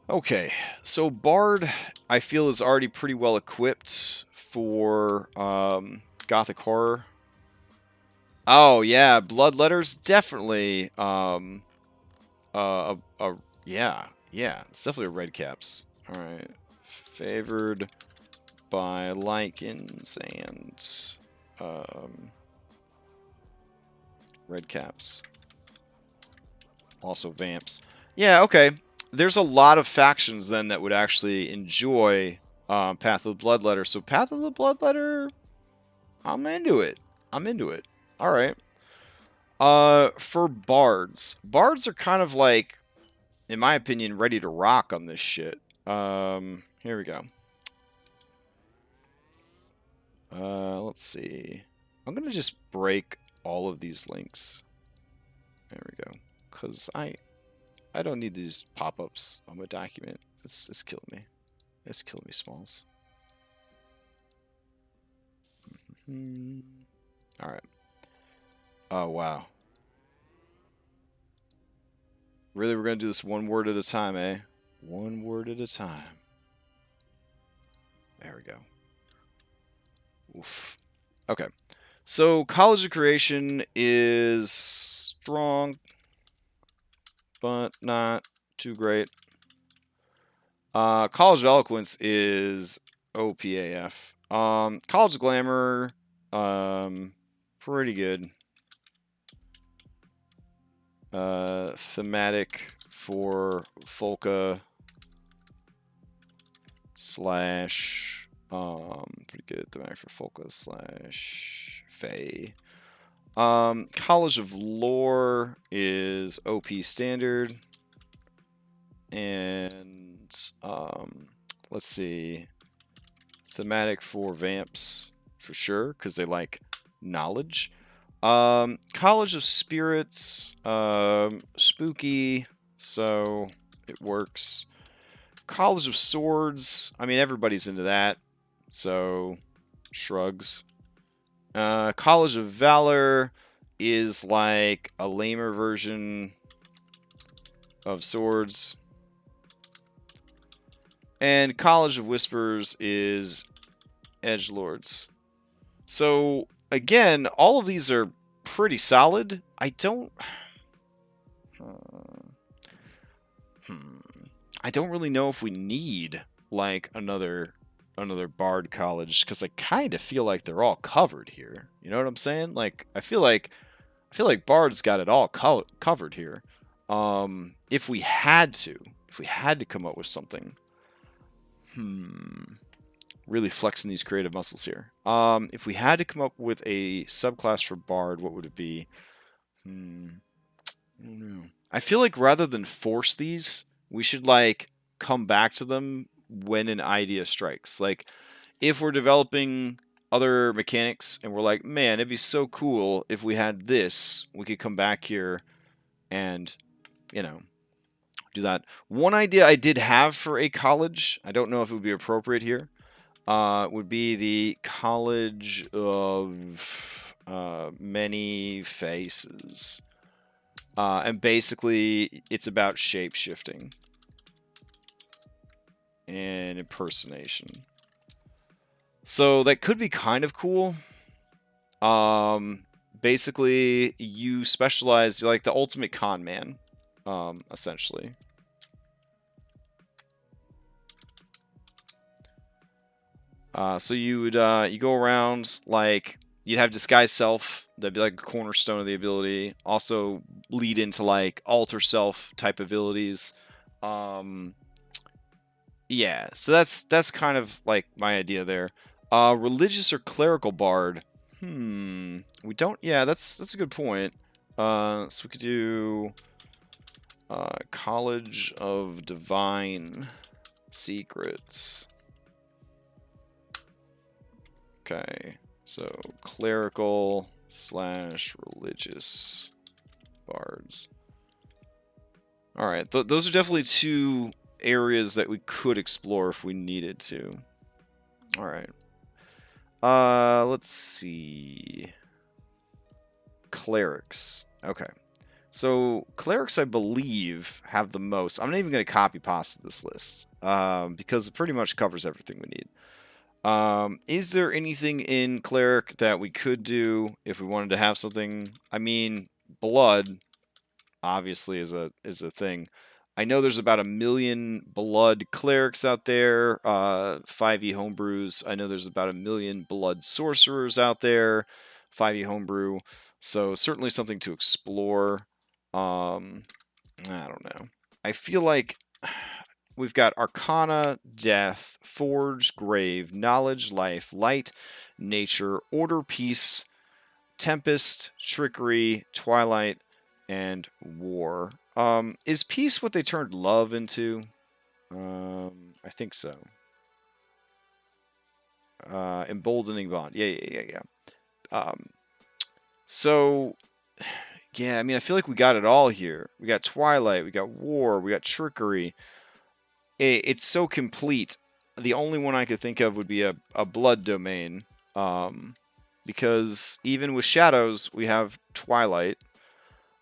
Okay, so Bard, I feel, is already pretty well equipped for Gothic Horror. Oh, yeah, Bloodletter's definitely... yeah, it's definitely a red caps. Alright. Favored by lichens and red caps. Also vamps. Yeah, okay. There's a lot of factions then that would actually enjoy Path of the Bloodletter. So Path of the Bloodletter, I'm into it. Alright. For Bards. Bards are kind of like, in my opinion, ready to rock on this shit. Here we go. Let's see. I'm gonna just break all of these links. There we go. Because I don't need these pop-ups on my document. It's killing me. It's killing me, Smalls. Alright. Oh, wow. Really, we're going to do this one word at a time, eh? One word at a time. There we go. Oof. Okay. So College of Creation is strong, but not too great. College of Eloquence is OPAF. College of Glamour, pretty good. Thematic for Folka slash pretty good thematic for Folka slash Fae. College of Lore is OP standard. And let's see. Thematic for Vamps for sure, because they like knowledge. College of Spirits, spooky, so it works. College of Swords, I mean, everybody's into that, so shrugs. College of Valor is like a lamer version of Swords. And College of Whispers is Edgelords. So, again, all of these are pretty solid. I don't really know if we need like another Bard college, because I kind of feel like they're all covered here. You know what I'm saying? Like I feel like Bard's got it all covered here. If we had to come up with something, really flexing these creative muscles here. If we had to come up with a subclass for Bard, what would it be? I don't know. I feel like rather than force these, we should like come back to them when an idea strikes. Like if we're developing other mechanics and we're like, man, it'd be so cool if we had this, we could come back here and, you know, do that. One idea I did have for a college, I don't know if it would be appropriate here, would be the College of Many Faces. And basically, it's about shape-shifting and impersonation. So that could be kind of cool. Basically, you specialize, you're like the ultimate con man, essentially. So you would you go around, like you'd have disguise self, that'd be like a cornerstone of the ability. Also lead into like alter self type abilities. Yeah, so that's kind of like my idea there. Religious or clerical bard? We don't. Yeah, that's a good point. So we could do College of Divine Secrets. Okay, so clerical slash religious bards. All right, those are definitely two areas that we could explore if we needed to. All right. Let's see. Clerics. Okay. So clerics, I believe, have the most. I'm not even going to copy pasta this list because it pretty much covers everything we need. Is there anything in cleric that we could do if we wanted to have something? I mean, blood obviously is a thing. I know there's about 1 million blood clerics out there, 5e homebrews. I know there's about 1 million blood sorcerers out there, 5e homebrew. So certainly something to explore. I don't know. I feel like we've got Arcana, Death, Forge, Grave, Knowledge, Life, Light, Nature, Order, Peace, Tempest, Trickery, Twilight, and War. Is Peace what they turned love into? I think so. Emboldening Bond. Yeah. So, yeah, I mean, I feel like we got it all here. We got Twilight, we got War, we got Trickery. It's so complete. The only one I could think of would be a Blood Domain. Because even with Shadows, we have Twilight.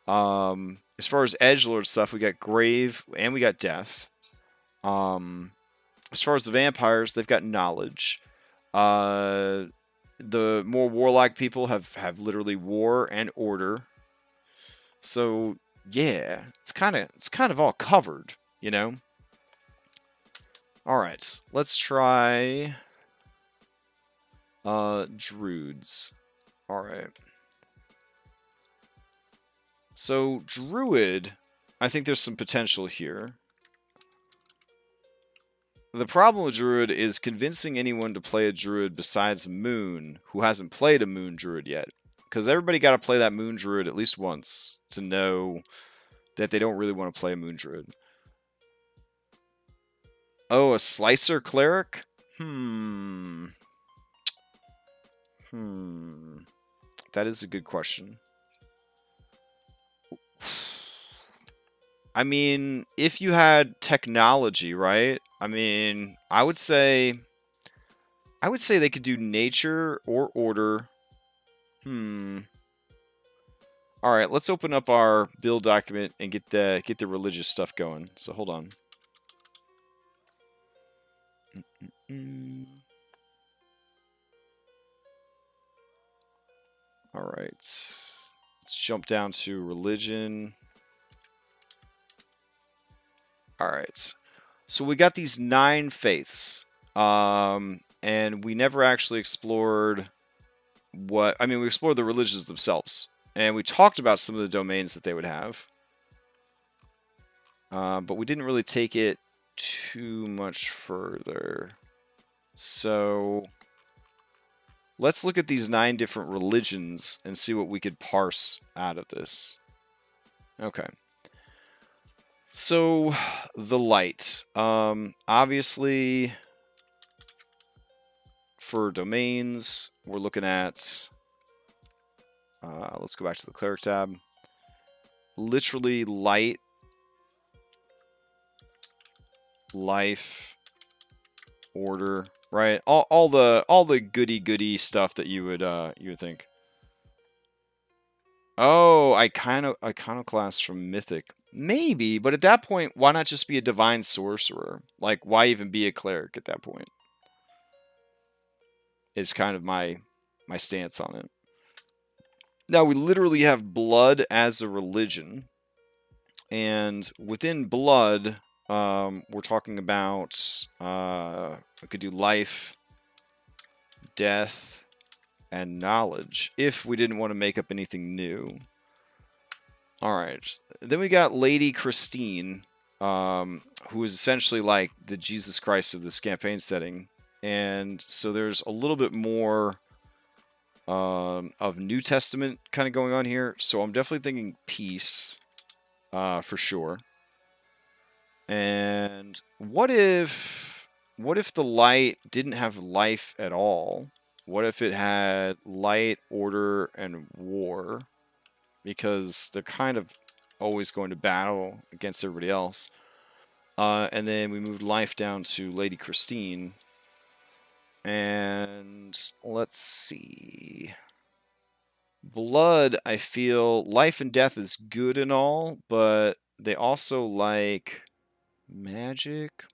As far as edgelord stuff, we got Grave and we got Death. as far as the vampires, they've got knowledge. The more warlock people have literally war and order. So yeah, it's kind of all covered, you know. All right, let's try druids. All right. So druid, I think there's some potential here. The problem with druid is convincing anyone to play a druid besides moon who hasn't played a moon druid yet. Because everybody got to play that moon druid at least once to know that they don't really want to play a moon druid. Oh, a slicer cleric? That is a good question. I mean, if you had technology, right? I mean, I would say they could do nature or order. All right, let's open up our build document and get the religious stuff going. So hold on. All right, let's jump down to religion. All right, so we got these 9 faiths, and we never actually explored what. I mean, we explored the religions themselves, and we talked about some of the domains that they would have, but we didn't really take it too much further. So let's look at these 9 different religions and see what we could parse out of this. Okay. So, the light. Obviously, for domains, we're looking at... let's go back to the Cleric tab. Literally light, life, order, right? All the goody stuff that you would think. Oh, iconoclast from Mythic. Maybe, but at that point, why not just be a divine sorcerer? Like, why even be a cleric at that point? Is kind of my stance on it. Now, we literally have blood as a religion. And within blood, we're talking about, we could do life, death, and knowledge, if we didn't want to make up anything new. Alright, then we got Lady Christine, who is essentially like the Jesus Christ of this campaign setting. And so there's a little bit more of New Testament kind of going on here. So I'm definitely thinking peace, for sure. And what if the light didn't have life at all? What if it had light, order, and war? Because they're kind of always going to battle against everybody else. And then we moved life down to Lady Christine. And let's see. Blood, I feel life and death is good and all, but they also like magic.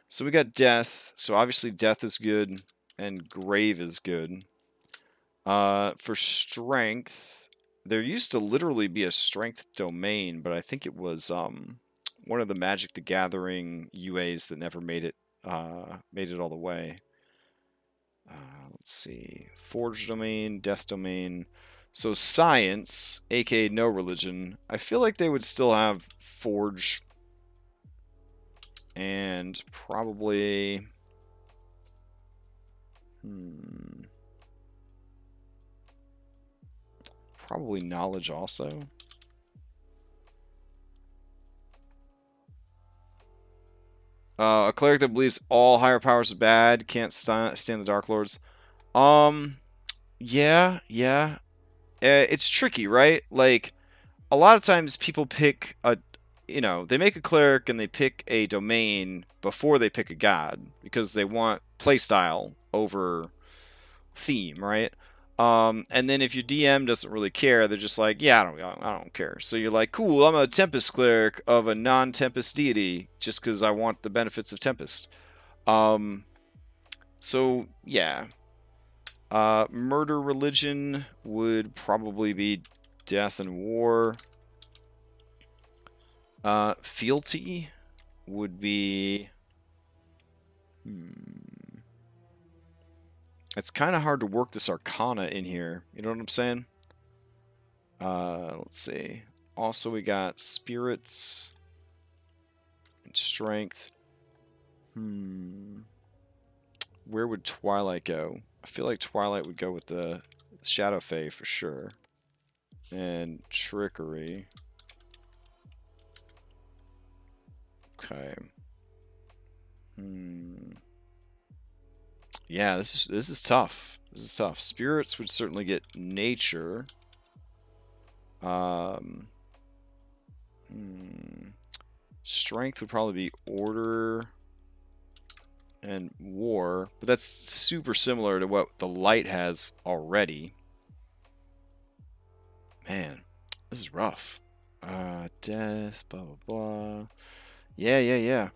So we got death. So obviously death is good and grave is good. For strength, there used to literally be a strength domain, but I think it was one of the Magic the Gathering UAs that never made it all the way. Let's see. Forge domain, death domain. So science, aka no religion, I feel like they would still have forge and probably probably knowledge also. A cleric that believes all higher powers are bad, can't stand the Dark Lords. Yeah. It's tricky, right? Like, a lot of times people pick they make a cleric and they pick a domain before they pick a god because they want playstyle over theme, right? And then if your DM doesn't really care, they're just like, yeah, I don't care. So you're like, cool, I'm a Tempest cleric of a non-Tempest deity just because I want the benefits of Tempest. So yeah, murder religion would probably be death and war. Fealty would be. It's kind of hard to work this Arcana in here. You know what I'm saying? Let's see. Also, we got spirits and strength. Where would Twilight go? I feel like Twilight would go with the Shadow Fae for sure. And trickery. Okay. Yeah, this is tough. This is tough. Spirits would certainly get nature. Strength would probably be order and war, but that's super similar to what the light has already. Man, this is rough. Death, blah blah blah. Yeah.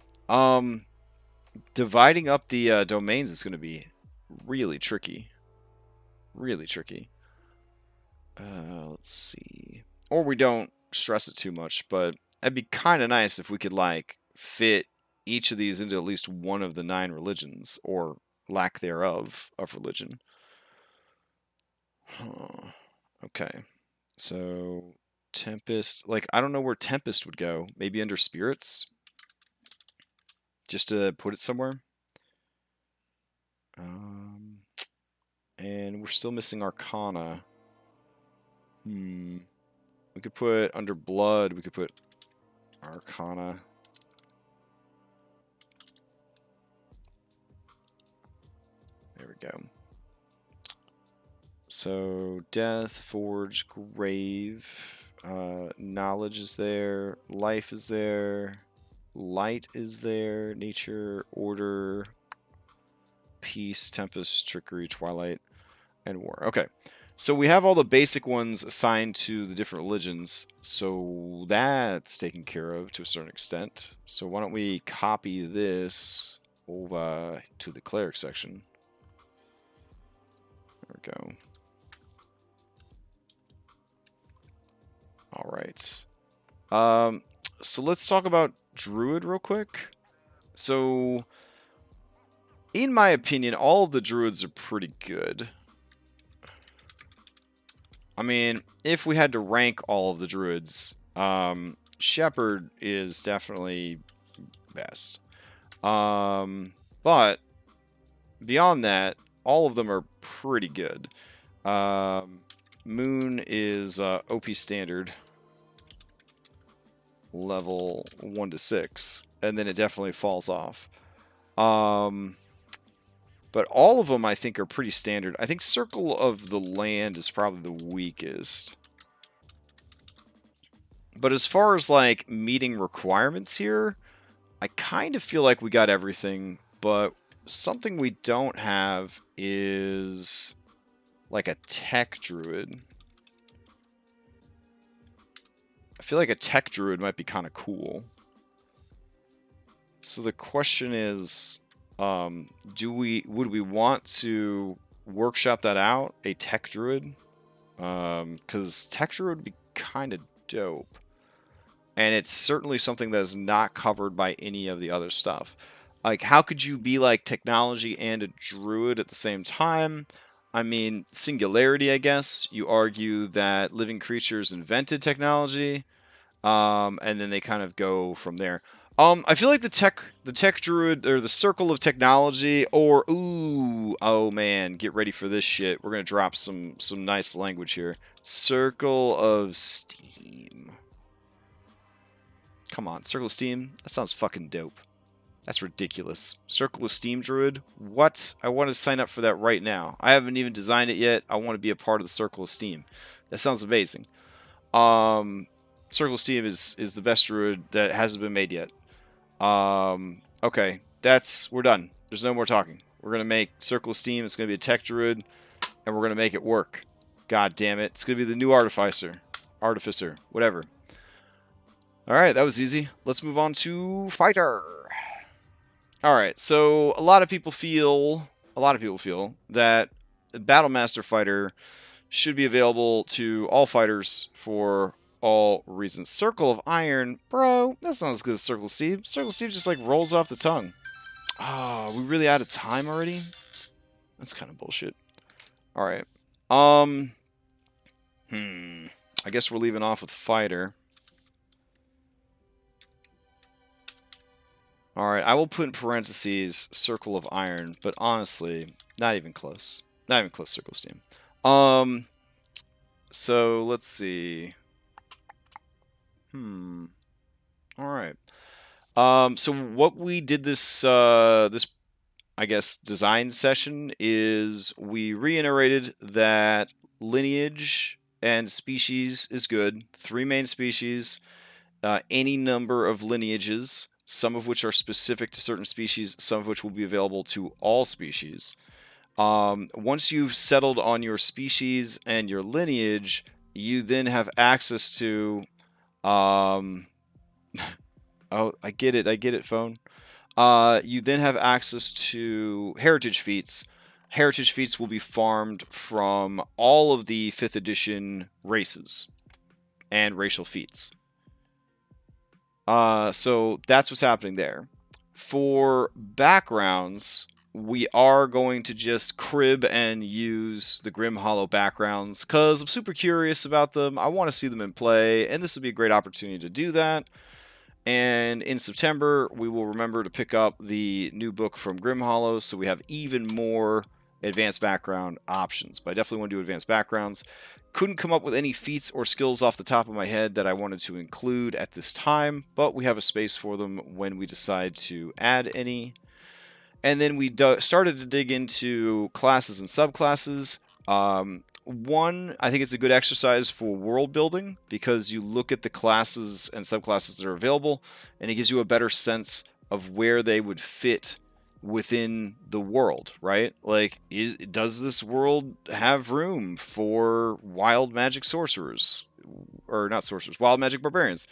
Dividing up the domains is going to be really tricky. Really tricky. Let's see. Or we don't stress it too much, but it'd be kind of nice if we could, like, fit each of these into at least one of the 9 religions, or lack thereof of religion. Okay. So, Tempest. Like, I don't know where Tempest would go. Maybe under spirits? Just to put it somewhere. And we're still missing Arcana. We could put under blood, we could put Arcana. There we go. So, death, forge, grave, knowledge is there, life is there, light is there, nature, order, peace, tempest, trickery, twilight, and war. Okay. So we have all the basic ones assigned to the different religions, so that's taken care of to a certain extent. So why don't we copy this over to the cleric section. There we go. All right. So let's talk about Druid real quick. So, in my opinion, all of the Druids are pretty good. I mean, if we had to rank all of the Druids, Shepherd is definitely best. But beyond that, all of them are pretty good. Moon is OP standard, level 1 to 6, and then it definitely falls off. But all of them, I think, are pretty standard. I think Circle of the Land is probably the weakest. But as far as, like, meeting requirements here, I kind of feel like we got everything. But something we don't have is, like, a tech druid. I feel like a tech druid might be kind of cool. So the question is, would we want to workshop that out, a tech druid? Because tech druid would be kind of dope. And it's certainly something that is not covered by any of the other stuff. Like, how could you be like technology and a druid at the same time? I mean, singularity, I guess. You argue that living creatures invented technology, and then they kind of go from there. I feel like the tech druid, or the circle of technology, or oh man, get ready for this shit. We're gonna drop some nice language here. Circle of Steam. Come on, Circle of Steam. That sounds fucking dope. That's ridiculous. Circle of Steam druid. What? I want to sign up for that right now. I haven't even designed it yet. I want to be a part of the Circle of Steam. That sounds amazing. Circle of Steam is the best druid that hasn't been made yet. Okay, we're done. There's no more talking. We're gonna make Circle of Steam. It's gonna be a tech druid, and we're going to make it work. God damn it. It's going to be the new Artificer, whatever. All right, that was easy. Let's move on to Fighter. All right, so a lot of people feel that the Battlemaster Fighter should be available to all fighters for all reasons. Circle of Iron, bro, that's not as good as Circle of Steve. Circle of Steve just like rolls off the tongue. Oh, we really out of time already? That's kind of bullshit. All right. I guess we're leaving off with Fighter. All right, I will put in parentheses Circle of Iron, but honestly, not even close. Not even close, Circle of Steam. So let's see. All right. So what we did this I guess design session is we reiterated that lineage and species is good. 3 main species, any number of lineages, some of which are specific to certain species, some of which will be available to all species. Once you've settled on your species and your lineage, you then have access to oh, I get it, phone. You then have access to heritage feats. Heritage feats will be farmed from all of the 5th edition races and racial feats. So that's what's happening there. For backgrounds, we are going to just crib and use the Grim Hollow backgrounds because I'm super curious about them. I want to see them in play, and this would be a great opportunity to do that. And in September, we will remember to pick up the new book from Grim Hollow, so we have even more advanced background options. But I definitely want to do advanced backgrounds. Couldn't come up with any feats or skills off the top of my head that I wanted to include at this time, but we have a space for them when we decide to add any. And then we started to dig into classes and subclasses. One, I think it's a good exercise for world building because you look at the classes and subclasses that are available, and it gives you a better sense of where they would fit within the world, right? Like, does this world have room for wild magic sorcerers? Or not sorcerers, wild magic barbarians?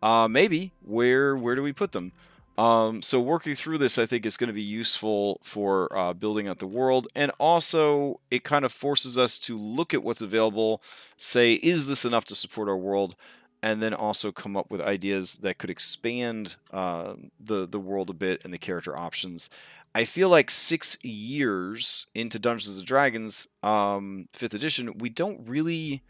Maybe. Where do we put them? So working through this, I think, is going to be useful for building out the world, and also it kind of forces us to look at what's available, say, is this enough to support our world, and then also come up with ideas that could expand the world a bit and the character options. I feel like 6 years into Dungeons and Dragons 5th edition, we don't really...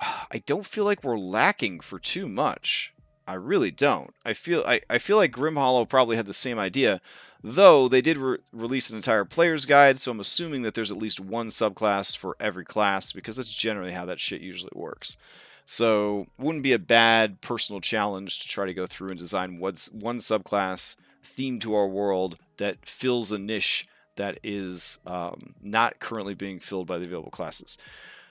I don't feel like we're lacking for too much. I really don't. I feel like Grim Hollow probably had the same idea, though they did release an entire player's guide, so I'm assuming that there's at least one subclass for every class, because that's generally how that shit usually works. So wouldn't be a bad personal challenge to try to go through and design one subclass themed to our world that fills a niche that is not currently being filled by the available classes.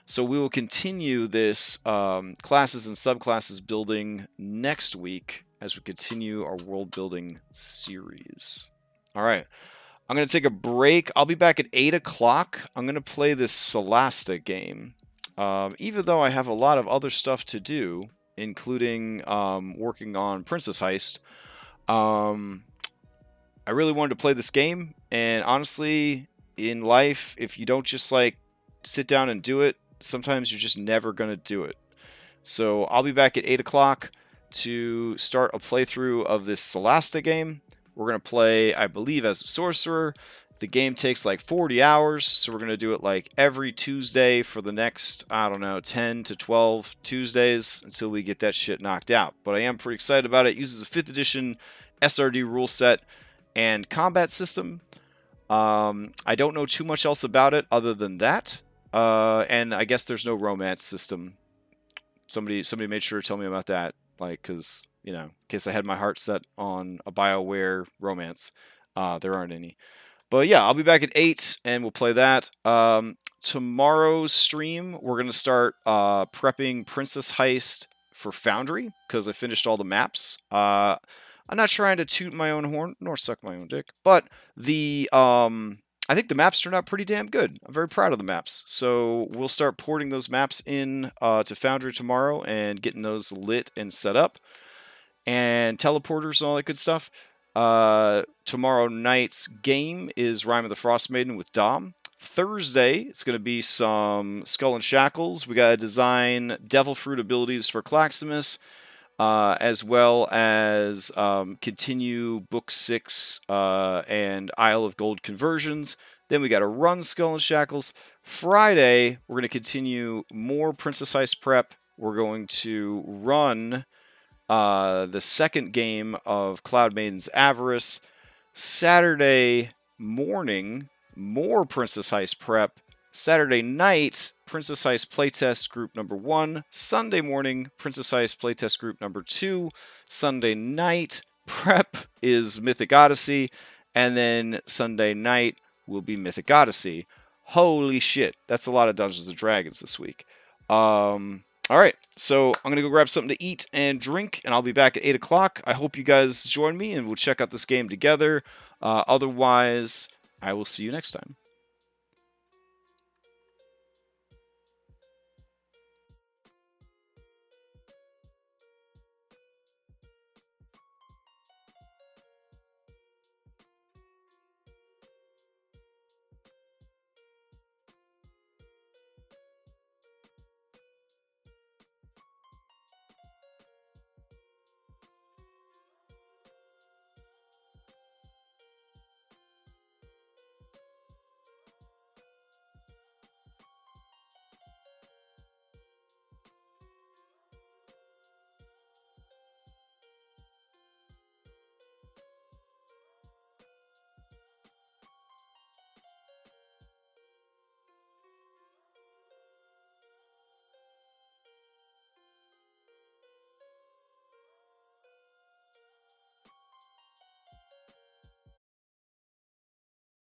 So we will continue this classes and subclasses building next week as we continue our world building series. All right. I'm going to take a break. I'll be back at 8 o'clock. I'm going to play this Solasta game. Even though I have a lot of other stuff to do, including working on Princess Heist, I really wanted to play this game. And honestly, in life, if you don't just like sit down and do it, sometimes you're just never going to do it. So I'll be back at 8 o'clock to start a playthrough of this Solasta game. We're going to play, I believe, as a sorcerer. The game takes like 40 hours, so we're going to do it like every Tuesday for the next, I don't know, 10 to 12 Tuesdays until we get that shit knocked out. But I am pretty excited about it. It uses a 5th edition SRD rule set and combat system. I don't know too much else about it other than that. And I guess there's no romance system. Somebody made sure to tell me about that, like, because, you know, in case I had my heart set on a BioWare romance, there aren't any. But yeah, I'll be back at 8 and we'll play that. Tomorrow's stream, we're going to start prepping Princess Heist for Foundry, because I finished all the maps. I'm not trying to toot my own horn, nor suck my own dick, but the I think the maps turned out pretty damn good. I'm very proud of the maps. So we'll start porting those maps in to Foundry tomorrow and getting those lit and set up. And teleporters and all that good stuff. Tomorrow night's game is Rime of the Frost Maiden with Dom. Thursday, it's going to be some Skull and Shackles. We got to design Devil Fruit abilities for Claximus, as well as continue Book 6 and Isle of Gold conversions. Then we got to run Skull and Shackles. Friday, we're going to continue more Princess Ice prep. We're going to run the second game of Cloud Maiden's Avarice. Saturday morning, more Princess Ice prep. Saturday night, Princess Ice playtest group number 1. Sunday morning, Princess Ice playtest group number 2. Sunday night, prep is Mythic Odyssey. And then Sunday night will be Mythic Odyssey. Holy shit, that's a lot of Dungeons and Dragons this week. All right, so I'm going to go grab something to eat and drink, and I'll be back at 8 o'clock. I hope you guys join me, and we'll check out this game together. Otherwise, I will see you next time.